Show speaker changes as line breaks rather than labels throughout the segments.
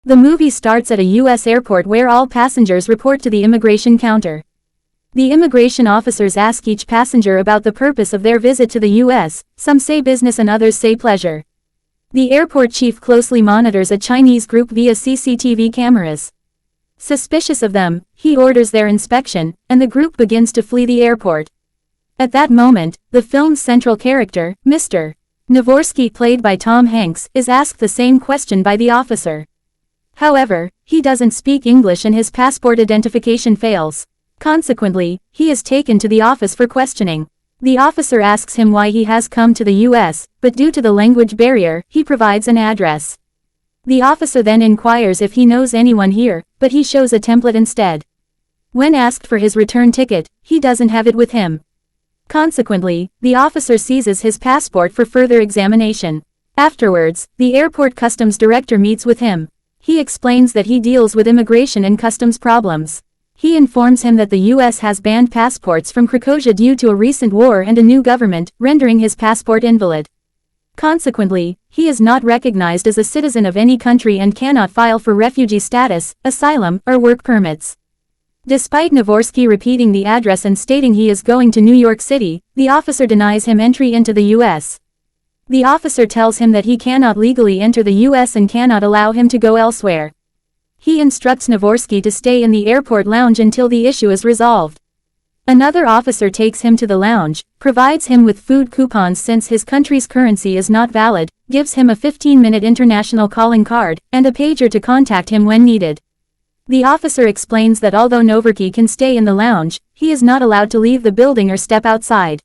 The movie starts at a U.S. airport where all passengers report to the immigration counter. The immigration officers ask each passenger about the purpose of their visit to the U.S., some say business and others say pleasure. The airport chief closely monitors a Chinese group via CCTV cameras. Suspicious of them, he orders their inspection, and the group begins to flee the airport. At that moment, the film's central character, Mr. Navorsky, played by Tom Hanks, is asked the same question by the officer. However, he doesn't speak English and his passport identification fails. Consequently, he is taken to the office for questioning. The officer asks him why he has come to the U.S., but due to the language barrier, he provides an address. The officer then inquires if he knows anyone here, but he shows a template instead. When asked for his return ticket, he doesn't have it with him. Consequently, the officer seizes his passport for further examination. Afterwards, the airport customs director meets with him. He explains that he deals with immigration and customs problems. He informs him that the U.S. has banned passports from Croatia due to a recent war and a new government, rendering his passport invalid. Consequently, he is not recognized as a citizen of any country and cannot file for refugee status, asylum, or work permits. Despite Navorsky repeating the address and stating he is going to New York City, the officer denies him entry into the U.S. The officer tells him that he cannot legally enter the U.S. and cannot allow him to go elsewhere. He instructs Navorsky to stay in the airport lounge until the issue is resolved. Another officer takes him to the lounge, provides him with food coupons since his country's currency is not valid, gives him a 15-minute international calling card, and a pager to contact him when needed. The officer explains that although Navorsky can stay in the lounge, he is not allowed to leave the building or step outside.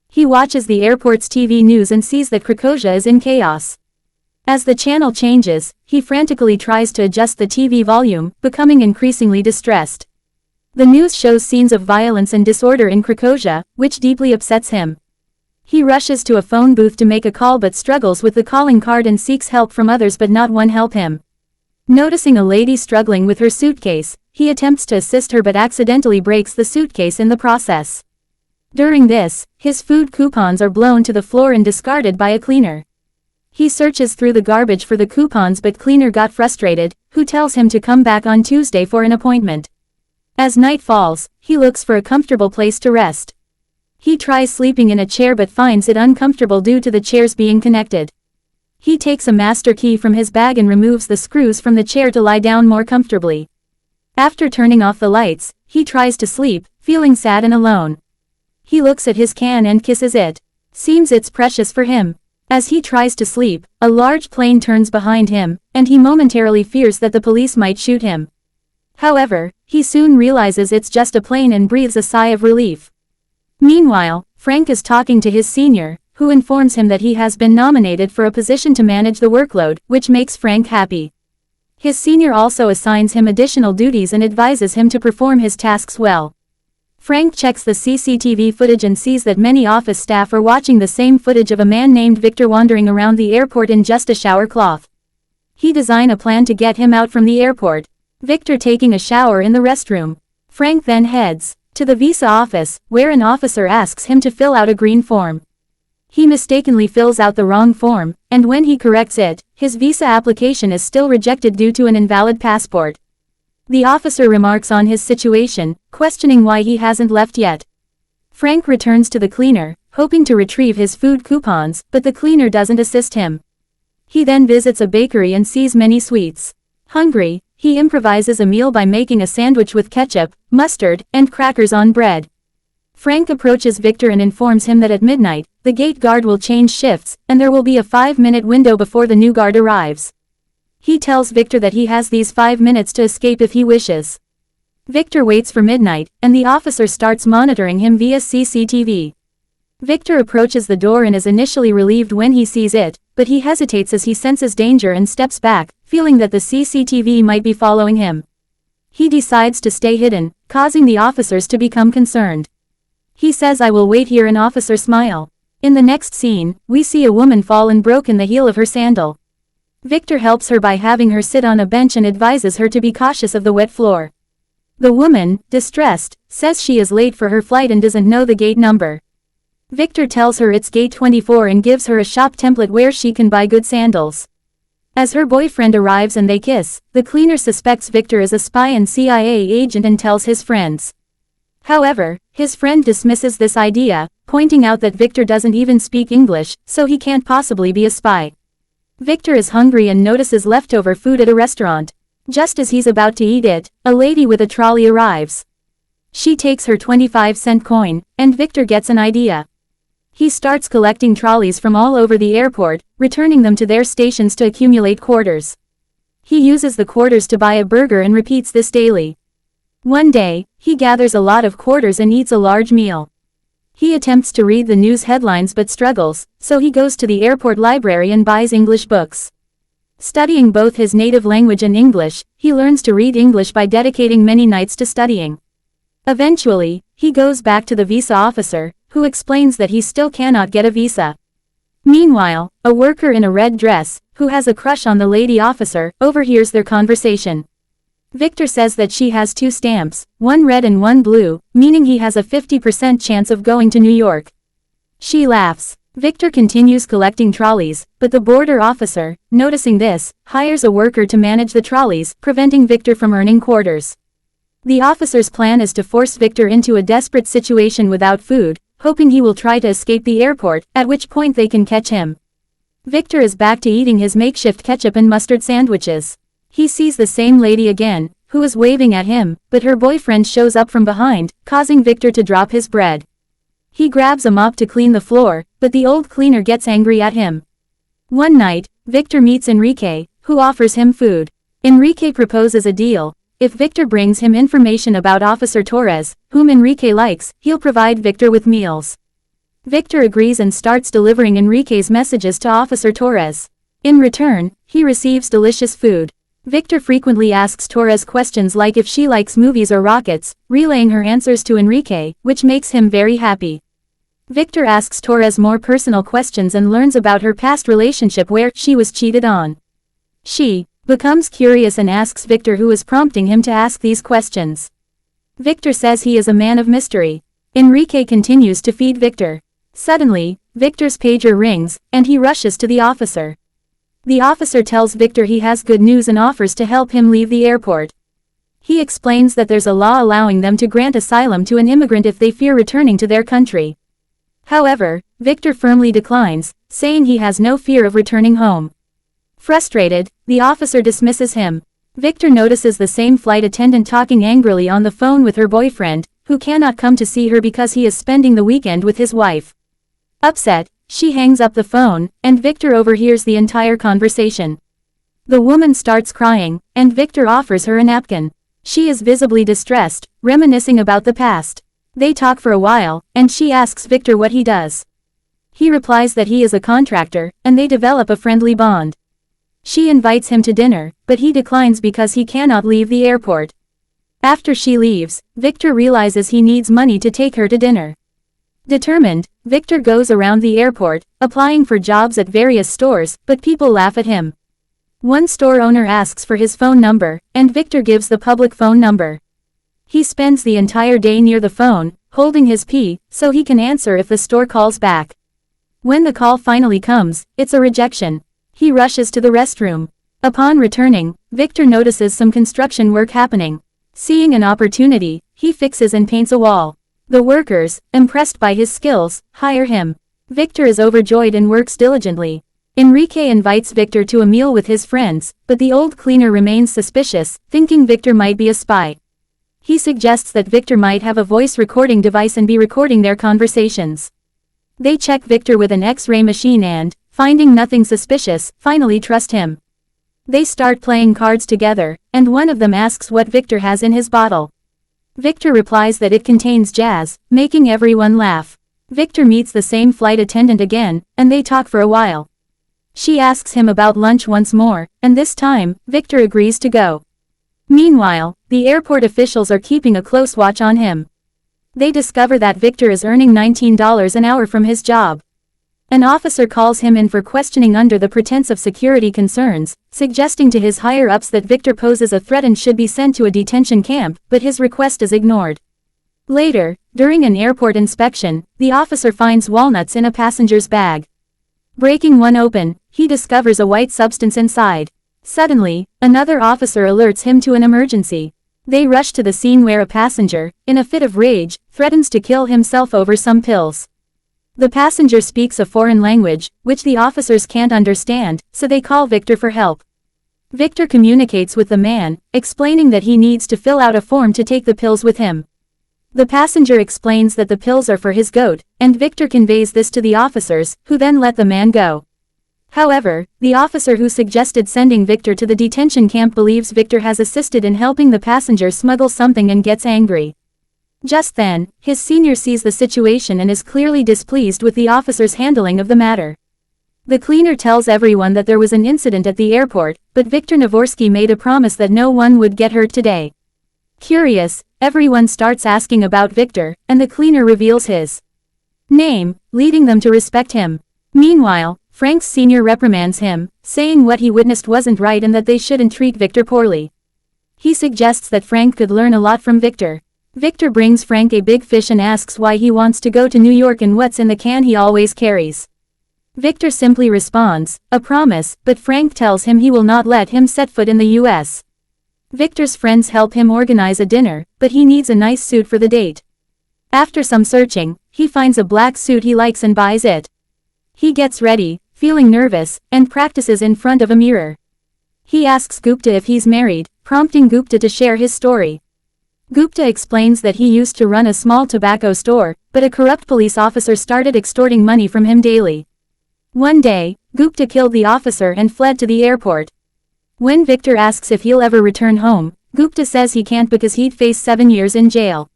He watches the airport's TV news and sees that Croatia is in chaos. As the channel changes, he frantically tries to adjust the TV volume, becoming increasingly distressed. The news shows scenes of violence and disorder in Croatia, which deeply upsets him. He rushes to a phone booth to make a call but struggles with the calling card and seeks help from others but not one help him. Noticing a lady struggling with her suitcase, he attempts to assist her but accidentally breaks the suitcase in the process. During this, his food coupons are blown to the floor and discarded by a cleaner. He searches through the garbage for the coupons but cleaner got frustrated, who tells him to come back on Tuesday for an appointment. As night falls, he looks for a comfortable place to rest. He tries sleeping in a chair but finds it uncomfortable due to the chairs being connected. He takes a master key from his bag and removes the screws from the chair to lie down more comfortably. After turning off the lights, he tries to sleep, feeling sad and alone. He looks at his can and kisses it. Seems it's precious for him. As he tries to sleep, a large plane turns behind him, and he momentarily fears that the police might shoot him. However, he soon realizes it's just a plane and breathes a sigh of relief. Meanwhile, Frank is talking to his senior, who informs him that he has been nominated for a position to manage the workload, which makes Frank happy. His senior also assigns him additional duties and advises him to perform his tasks well. Frank checks the CCTV footage and sees that many office staff are watching the same footage of a man named Victor wandering around the airport in just a shower cloth. He designs a plan to get him out from the airport. Victor taking a shower in the restroom. Frank then heads to the visa office, where an officer asks him to fill out a green form. He mistakenly fills out the wrong form, and when he corrects it, his visa application is still rejected due to an invalid passport. The officer remarks on his situation, questioning why he hasn't left yet. Frank returns to the cleaner, hoping to retrieve his food coupons, but the cleaner doesn't assist him. He then visits a bakery and sees many sweets. Hungry, he improvises a meal by making a sandwich with ketchup, mustard, and crackers on bread. Frank approaches Victor and informs him that at midnight, the gate guard will change shifts, and there will be a 5-minute window before the new guard arrives. He tells Victor that he has these 5 minutes to escape if he wishes. Victor waits for midnight, and the officer starts monitoring him via CCTV. Victor approaches the door and is initially relieved when he sees it, but he hesitates as he senses danger and steps back, feeling that the CCTV might be following him. He decides to stay hidden, causing the officers to become concerned. He says, "I will wait here," and officer smile. In the next scene, we see a woman fall and broke in the heel of her sandal. Victor helps her by having her sit on a bench and advises her to be cautious of the wet floor. The woman, distressed, says she is late for her flight and doesn't know the gate number. Victor tells her it's gate 24 and gives her a shop template where she can buy good sandals. As her boyfriend arrives and they kiss, the cleaner suspects Victor is a spy and CIA agent and tells his friends. However, his friend dismisses this idea, pointing out that Victor doesn't even speak English, so he can't possibly be a spy. Victor is hungry and notices leftover food at a restaurant. Just as he's about to eat it, a lady with a trolley arrives. She takes her 25-cent coin, and Victor gets an idea. He starts collecting trolleys from all over the airport, returning them to their stations to accumulate quarters. He uses the quarters to buy a burger and repeats this daily. One day, he gathers a lot of quarters and eats a large meal. He attempts to read the news headlines but struggles, so he goes to the airport library and buys English books. Studying both his native language and English, he learns to read English by dedicating many nights to studying. Eventually, he goes back to the visa officer, who explains that he still cannot get a visa. Meanwhile, a worker in a red dress, who has a crush on the lady officer, overhears their conversation. Victor says that she has 2 stamps, one red and one blue, meaning he has a 50% chance of going to New York. She laughs. Victor continues collecting trolleys, but the border officer, noticing this, hires a worker to manage the trolleys, preventing Victor from earning quarters. The officer's plan is to force Victor into a desperate situation without food, hoping he will try to escape the airport, at which point they can catch him. Victor is back to eating his makeshift ketchup and mustard sandwiches. He sees the same lady again, who is waving at him, but her boyfriend shows up from behind, causing Victor to drop his bread. He grabs a mop to clean the floor, but the old cleaner gets angry at him. One night, Victor meets Enrique, who offers him food. Enrique proposes a deal. If Victor brings him information about Officer Torres, whom Enrique likes, he'll provide Victor with meals. Victor agrees and starts delivering Enrique's messages to Officer Torres. In return, he receives delicious food. Victor frequently asks Torres questions like if she likes movies or rockets, relaying her answers to Enrique, which makes him very happy. Victor asks Torres more personal questions and learns about her past relationship where she was cheated on. She becomes curious and asks Victor who is prompting him to ask these questions. Victor says he is a man of mystery. Enrique continues to feed Victor. Suddenly, Victor's pager rings, and he rushes to the officer. The officer tells Victor he has good news and offers to help him leave the airport. He explains that there's a law allowing them to grant asylum to an immigrant if they fear returning to their country. However, Victor firmly declines, saying he has no fear of returning home. Frustrated, the officer dismisses him. Victor notices the same flight attendant talking angrily on the phone with her boyfriend, who cannot come to see her because he is spending the weekend with his wife. Upset, she hangs up the phone, and Victor overhears the entire conversation. The woman starts crying, and Victor offers her a napkin. She is visibly distressed, reminiscing about the past. They talk for a while, and she asks Victor what he does. He replies that he is a contractor, and they develop a friendly bond. She invites him to dinner, but he declines because he cannot leave the airport. After she leaves, Victor realizes he needs money to take her to dinner. Determined, Victor goes around the airport, applying for jobs at various stores, but people laugh at him. One store owner asks for his phone number, and Victor gives the public phone number. He spends the entire day near the phone, holding his pee, so he can answer if the store calls back. When the call finally comes, it's a rejection. He rushes to the restroom. Upon returning, Victor notices some construction work happening. Seeing an opportunity, he fixes and paints a wall. The workers, impressed by his skills, hire him. Victor is overjoyed and works diligently. Enrique invites Victor to a meal with his friends, but the old cleaner remains suspicious, thinking Victor might be a spy. He suggests that Victor might have a voice recording device and be recording their conversations. They check Victor with an X-ray machine and, finding nothing suspicious, finally trust him. They start playing cards together, and one of them asks what Victor has in his bottle. Victor replies that it contains jazz, making everyone laugh. Victor meets the same flight attendant again, and they talk for a while. She asks him about lunch once more, and this time, Victor agrees to go. Meanwhile, the airport officials are keeping a close watch on him. They discover that Victor is earning $19 an hour from his job. An officer calls him in for questioning under the pretense of security concerns, suggesting to his higher-ups that Victor poses a threat and should be sent to a detention camp, but his request is ignored. Later, during an airport inspection, the officer finds walnuts in a passenger's bag. Breaking one open, he discovers a white substance inside. Suddenly, another officer alerts him to an emergency. They rush to the scene where a passenger, in a fit of rage, threatens to kill himself over some pills. The passenger speaks a foreign language, which the officers can't understand, so they call Victor for help. Victor communicates with the man, explaining that he needs to fill out a form to take the pills with him. The passenger explains that the pills are for his goat, and Victor conveys this to the officers, who then let the man go. However, the officer who suggested sending Victor to the detention camp believes Victor has assisted in helping the passenger smuggle something and gets angry. Just then, his senior sees the situation and is clearly displeased with the officer's handling of the matter. The cleaner tells everyone that there was an incident at the airport, but Viktor Navorsky made a promise that no one would get hurt today. Curious, everyone starts asking about Victor, and the cleaner reveals his name, leading them to respect him. Meanwhile, Frank's senior reprimands him, saying what he witnessed wasn't right and that they shouldn't treat Victor poorly. He suggests that Frank could learn a lot from Victor. Victor brings Frank a big fish and asks why he wants to go to New York and what's in the can he always carries. Victor simply responds, a promise, but Frank tells him he will not let him set foot in the US. Victor's friends help him organize a dinner, but he needs a nice suit for the date. After some searching, he finds a black suit he likes and buys it. He gets ready, feeling nervous, and practices in front of a mirror. He asks Gupta if he's married, prompting Gupta to share his story. Gupta explains that he used to run a small tobacco store, but a corrupt police officer started extorting money from him daily. One day, Gupta killed the officer and fled to the airport. When Victor asks if he'll ever return home, Gupta says he can't because he'd face 7 years in jail.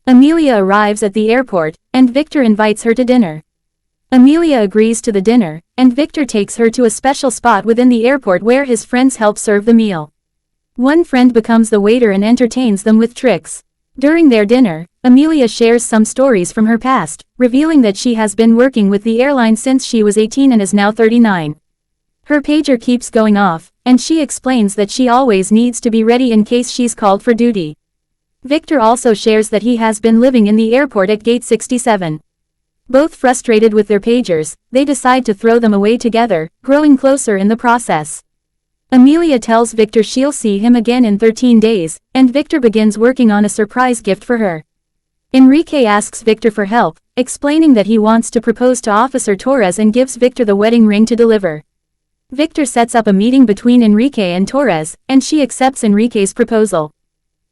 Amelia arrives at the airport, and Victor invites her to dinner. Amelia agrees to the dinner, and Victor takes her to a special spot within the airport where his friends help serve the meal. One friend becomes the waiter and entertains them with tricks. During their dinner, Amelia shares some stories from her past, revealing that she has been working with the airline since she was 18 and is now 39. Her pager keeps going off, and she explains that she always needs to be ready in case she's called for duty. Victor also shares that he has been living in the airport at gate 67. Both frustrated with their pagers, they decide to throw them away together, growing closer in the process. Amelia tells Victor she'll see him again in 13 days, and Victor begins working on a surprise gift for her. Enrique asks Victor for help, explaining that he wants to propose to Officer Torres and gives Victor the wedding ring to deliver. Victor sets up a meeting between Enrique and Torres, and she accepts Enrique's proposal.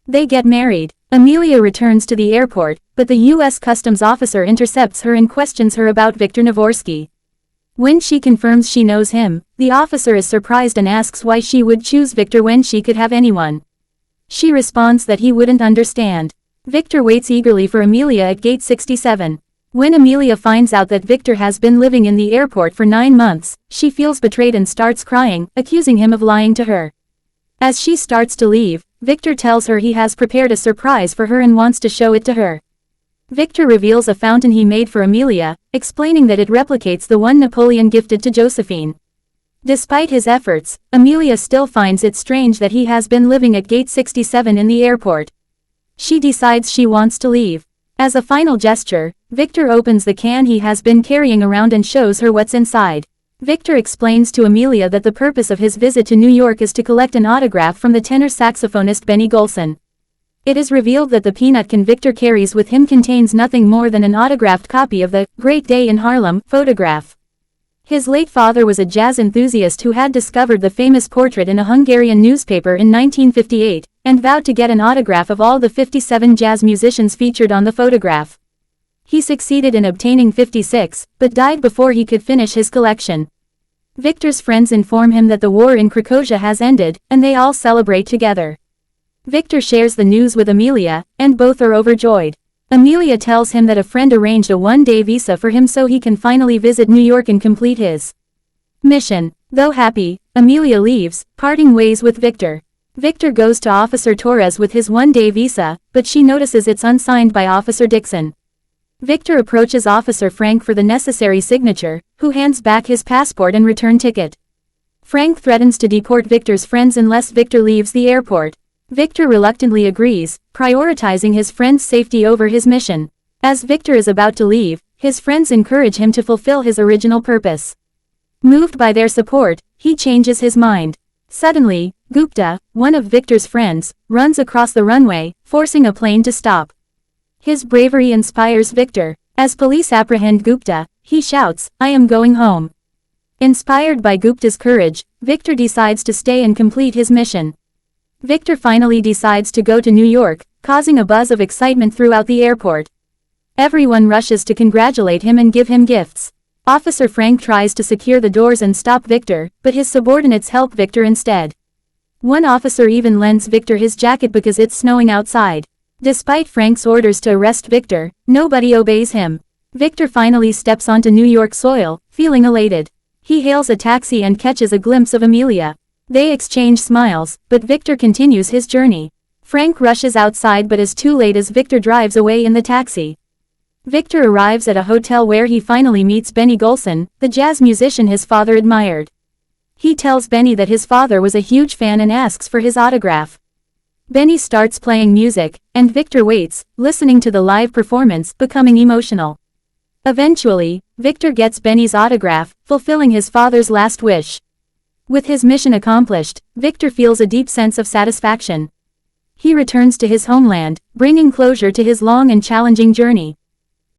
They get married. Amelia returns to the airport, but the U.S. Customs officer intercepts her and questions her about Viktor Navorsky. When she confirms she knows him, the officer is surprised and asks why she would choose Victor when she could have anyone. She responds that he wouldn't understand. Victor waits eagerly for Amelia at gate 67. When Amelia finds out that Victor has been living in the airport for 9 months, she feels betrayed and starts crying, accusing him of lying to her. As she starts to leave, Victor tells her he has prepared a surprise for her and wants to show it to her. Victor reveals a fountain he made for Amelia, explaining that it replicates the one Napoleon gifted to Josephine. Despite his efforts, Amelia still finds it strange that he has been living at gate 67 in the airport. She decides she wants to leave. As a final gesture, Victor opens the can he has been carrying around and shows her what's inside. Victor explains to Amelia that the purpose of his visit to New York is to collect an autograph from the tenor saxophonist Benny Golson. It is revealed that the peanut can Victor carries with him contains nothing more than an autographed copy of the Great Day in Harlem photograph. His late father was a jazz enthusiast who had discovered the famous portrait in a Hungarian newspaper in 1958, and vowed to get an autograph of all the 57 jazz musicians featured on the photograph. He succeeded in obtaining 56, but died before he could finish his collection. Victor's friends inform him that the war in Krakosia has ended, and they all celebrate together. Victor shares the news with Amelia, and both are overjoyed. Amelia tells him that a friend arranged a one-day visa for him so he can finally visit New York and complete his mission. Though happy, Amelia leaves, parting ways with Victor. Victor goes to Officer Torres with his one-day visa, but she notices it's unsigned by Officer Dixon. Victor approaches Officer Frank for the necessary signature, who hands back his passport and return ticket. Frank threatens to deport Victor's friends unless Victor leaves the airport. Victor reluctantly agrees, prioritizing his friend's safety over his mission. As Victor is about to leave, his friends encourage him to fulfill his original purpose. Moved by their support, he changes his mind. Suddenly, Gupta, one of Victor's friends, runs across the runway, forcing a plane to stop. His bravery inspires Victor. As police apprehend Gupta, he shouts, "I am going home." Inspired by Gupta's courage, Victor decides to stay and complete his mission. Victor finally decides to go to New York, causing a buzz of excitement throughout the airport. Everyone rushes to congratulate him and give him gifts. Officer Frank tries to secure the doors and stop Victor, but his subordinates help Victor instead. One officer even lends Victor his jacket because it's snowing outside. Despite Frank's orders to arrest Victor, nobody obeys him. Victor finally steps onto New York soil, feeling elated. He hails a taxi and catches a glimpse of Amelia. They exchange smiles, but Victor continues his journey. Frank rushes outside but is too late as Victor drives away in the taxi. Victor arrives at a hotel where he finally meets Benny Golson, the jazz musician his father admired. He tells Benny that his father was a huge fan and asks for his autograph. Benny starts playing music, and Victor waits, listening to the live performance, becoming emotional. Eventually, Victor gets Benny's autograph, fulfilling his father's last wish. With his mission accomplished, Victor feels a deep sense of satisfaction. He returns to his homeland, bringing closure to his long and challenging journey.